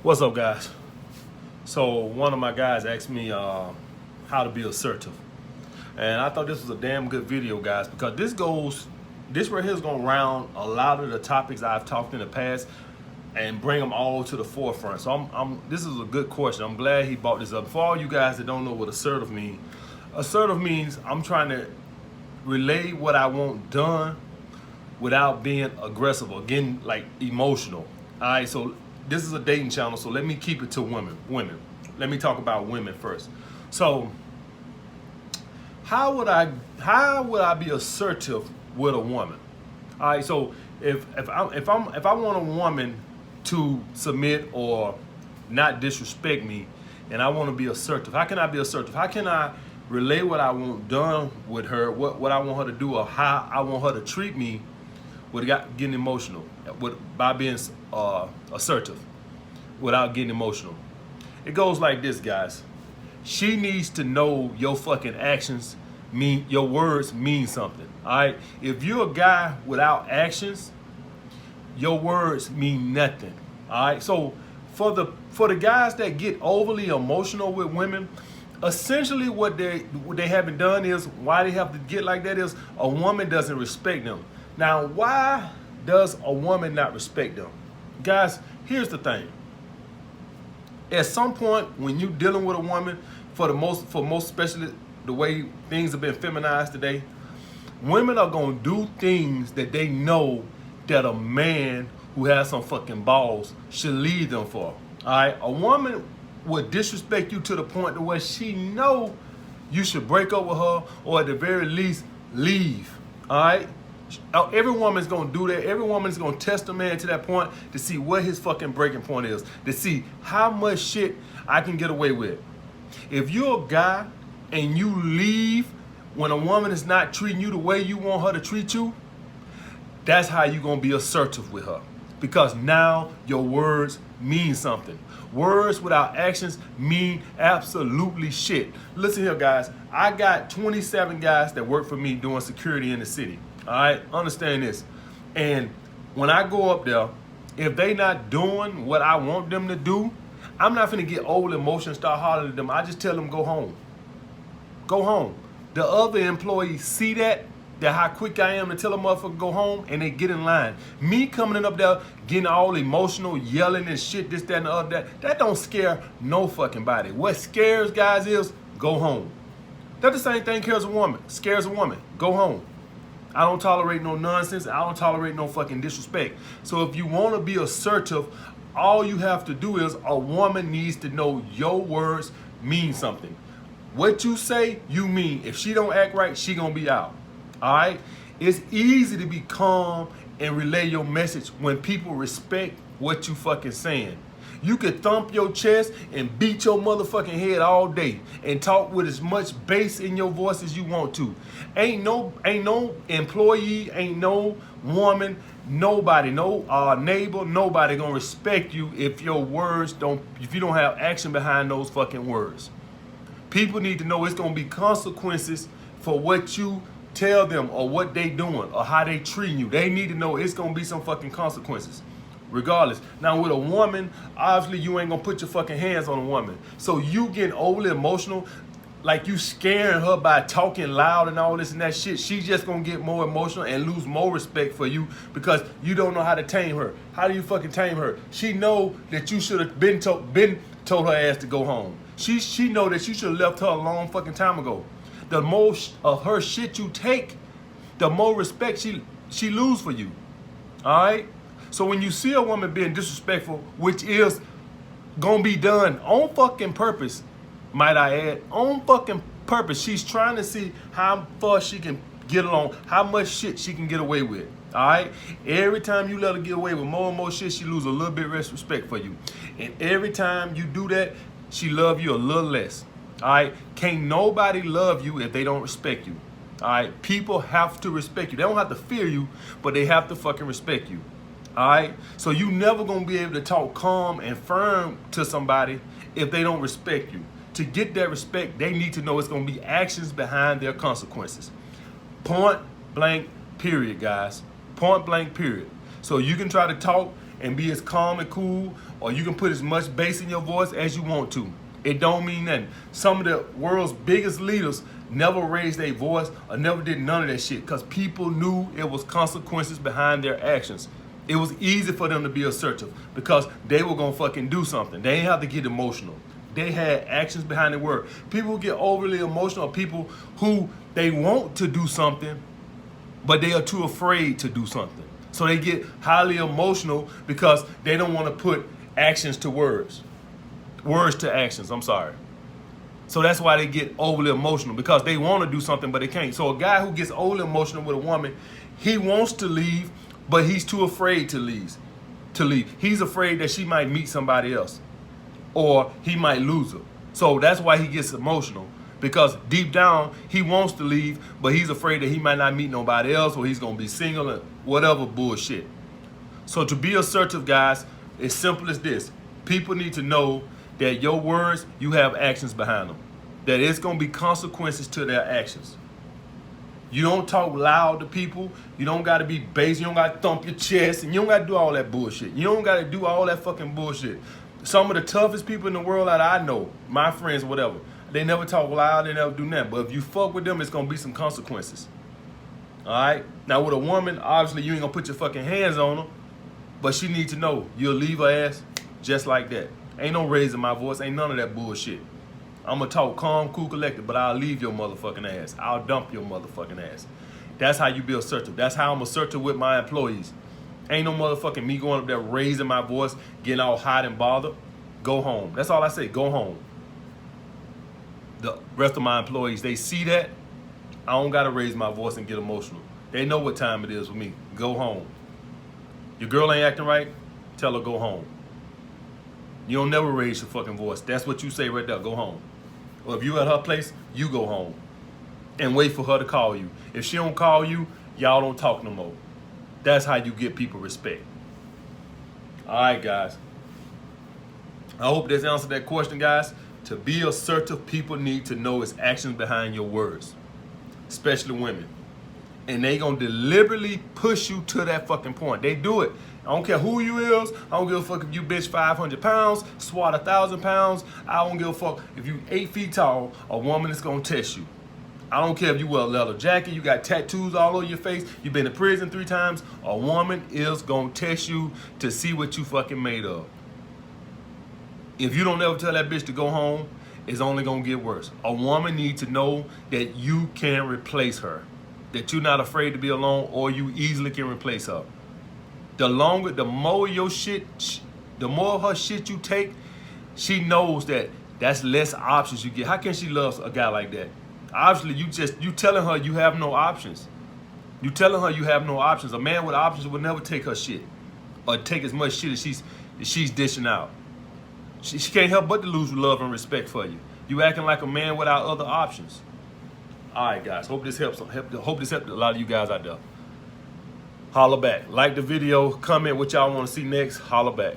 What's up, guys? So one of my guys asked me how to be assertive, and I thought this was a damn good video, guys, because this right here is gonna round a lot of the topics I've talked in the past and bring them all to the forefront. So this is a good question. I'm glad he brought this up. For all you guys that don't know what assertive means I'm trying to relay what I want done without being aggressive or getting like emotional. All right, so this is a dating channel, so let me keep it to women. Let me talk about women first. So how would I be assertive with a woman? All right, so if I want a woman to submit or not disrespect me, and I want to be assertive, how can I be assertive? How can I relay what I want done with her, what I want her to do, or how I want her to treat me without getting emotional, by being assertive, without getting emotional? It goes like this, guys. She needs to know your fucking actions mean, your words mean something. All right. If you're a guy without actions, your words mean nothing. All right. So for the guys that get overly emotional with women, essentially what they haven't done is, why they have to get like that is, a woman doesn't respect them. Now, why does a woman not respect them? Guys, here's the thing. At some point when you're dealing with a woman, for most especially the way things have been feminized today, women are gonna do things that they know that a man who has some fucking balls should leave them for. All right, a woman would disrespect you to the point to where she know you should break up with her, or at the very least leave. All right. Every woman's gonna do that. Every woman's gonna test a man to that point to see what his fucking breaking point is, to see how much shit I can get away with. If you're a guy and you leave when a woman is not treating you the way you want her to treat you, that's how you're gonna be assertive with her, because now your words mean something. Words without actions mean absolutely shit. Listen here, guys. I got 27 guys that work for me doing security in the city. All right, understand this. And when I go up there, if they not doing what I want them to do, I'm not finna get old emotion and start hollering at them. I just tell them, go home. Go home. The other employees see that how quick I am to tell a motherfucker go home, and they get in line. Me coming in up there, getting all emotional, yelling and shit, this, that, and the other, that don't scare no fucking body. What scares guys is, go home. That's the same thing scares a woman. Go home. I don't tolerate no nonsense. I don't tolerate no fucking disrespect. So if you want to be assertive, all you have to do is, a woman needs to know your words mean something. What you say, you mean. If she don't act right, she gonna be out. All right? It's easy to be calm and relay your message when people respect what you fucking saying. You could thump your chest and beat your motherfucking head all day and talk with as much bass in your voice as you want to. Ain't no employee, ain't no woman, nobody, no neighbor, nobody gonna respect you if you don't have action behind those fucking words. People need to know it's gonna be consequences for what you tell them, or what they doing, or how they treating you. They need to know it's gonna be some fucking consequences, regardless. Now with a woman, obviously you ain't gonna put your fucking hands on a woman. So you getting overly emotional, like you scaring her by talking loud and all this and that shit, she's just gonna get more emotional and lose more respect for you, because you don't know how to tame her. How do you fucking tame her? She know that you should have been told her ass to go home. She know that you should have left her a long fucking time ago. The more of her shit you take, the more respect she lose for you. All right? So when you see a woman being disrespectful, which is gonna be done on fucking purpose, might I add, on fucking purpose, she's trying to see how far she can get along, how much shit she can get away with. All right? Every time you let her get away with more and more shit, she lose a little bit of respect for you. And every time you do that, she love you a little less. All right? Can't nobody love you if they don't respect you. All right? People have to respect you. They don't have to fear you, but they have to fucking respect you. All right? So you never gonna be able to talk calm and firm to somebody if they don't respect you. To get that respect, they need to know it's gonna be actions behind their consequences. Point blank, period, guys. Point blank, period. So you can try to talk and be as calm and cool, or you can put as much bass in your voice as you want to. It don't mean nothing. Some of the world's biggest leaders never raised their voice or never did none of that shit because people knew it was consequences behind their actions. It was easy for them to be assertive because they were gonna fucking do something. They didn't have to get emotional. They had actions behind the word. People who get overly emotional are people who they want to do something, but they are too afraid to do something. So they get highly emotional because they don't want to put actions to words. Words to actions, I'm sorry. So that's why they get overly emotional, because they want to do something, but they can't. So a guy who gets overly emotional with a woman, he wants to leave, but he's too afraid to leave. He's afraid that she might meet somebody else, or he might lose her. So that's why he gets emotional, because deep down, he wants to leave, but he's afraid that he might not meet nobody else, or he's going to be single, or whatever bullshit. So to be assertive, guys, it's simple as this. People need to know that your words, you have actions behind them. That it's going to be consequences to their actions. You don't talk loud to people. You don't got to be bass. You don't got to thump your chest. And you don't got to do all that bullshit. You don't got to do all that fucking bullshit. Some of the toughest people in the world that I know, my friends, whatever, they never talk loud. They never do nothing. But if you fuck with them, it's going to be some consequences. All right? Now, with a woman, obviously, you ain't going to put your fucking hands on her. But she needs to know you'll leave her ass just like that. Ain't no raising my voice. Ain't none of that bullshit. I'm going to talk calm, cool, collected, but I'll leave your motherfucking ass. I'll dump your motherfucking ass. That's how you be assertive. That's how I'm assertive with my employees. Ain't no motherfucking me going up there raising my voice, getting all hot and bothered. Go home. That's all I say. Go home. The rest of my employees, they see that. I don't got to raise my voice and get emotional. They know what time it is with me. Go home. Your girl ain't acting right? Tell her go home. You don't never raise your fucking voice. That's what you say right there. Go home. Or if you at her place, you go home. And wait for her to call you. If she don't call you, y'all don't talk no more. That's how you get people respect. All right, guys. I hope this answered that question, guys. To be assertive, people need to know its actions behind your words. Especially women. And they gonna deliberately push you to that fucking point. They do it. I don't care who you is. I don't give a fuck if you bitch 500 pounds, swat 1,000 pounds. I don't give a fuck if you 8 feet tall. A woman is gonna test you. I don't care if you wear a leather jacket, you got tattoos all over your face, you've been to prison 3 times. A woman is gonna test you to see what you fucking made of. If you don't ever tell that bitch to go home, it's only gonna get worse. A woman needs to know that you can replace her. That you're not afraid to be alone, or you easily can replace her. The more your shit, the more of her shit you take, she knows that that's less options you get. How can she love a guy like that? Obviously, you telling her you have no options. You telling her you have no options. A man with options would never take her shit, or take as much shit as she's dishing out. She can't help but to lose love and respect for you. You acting like a man without other options. All right, guys. Hope this helps. Hope this helped a lot of you guys out there. Holler back. Like the video. Comment what y'all want to see next. Holler back.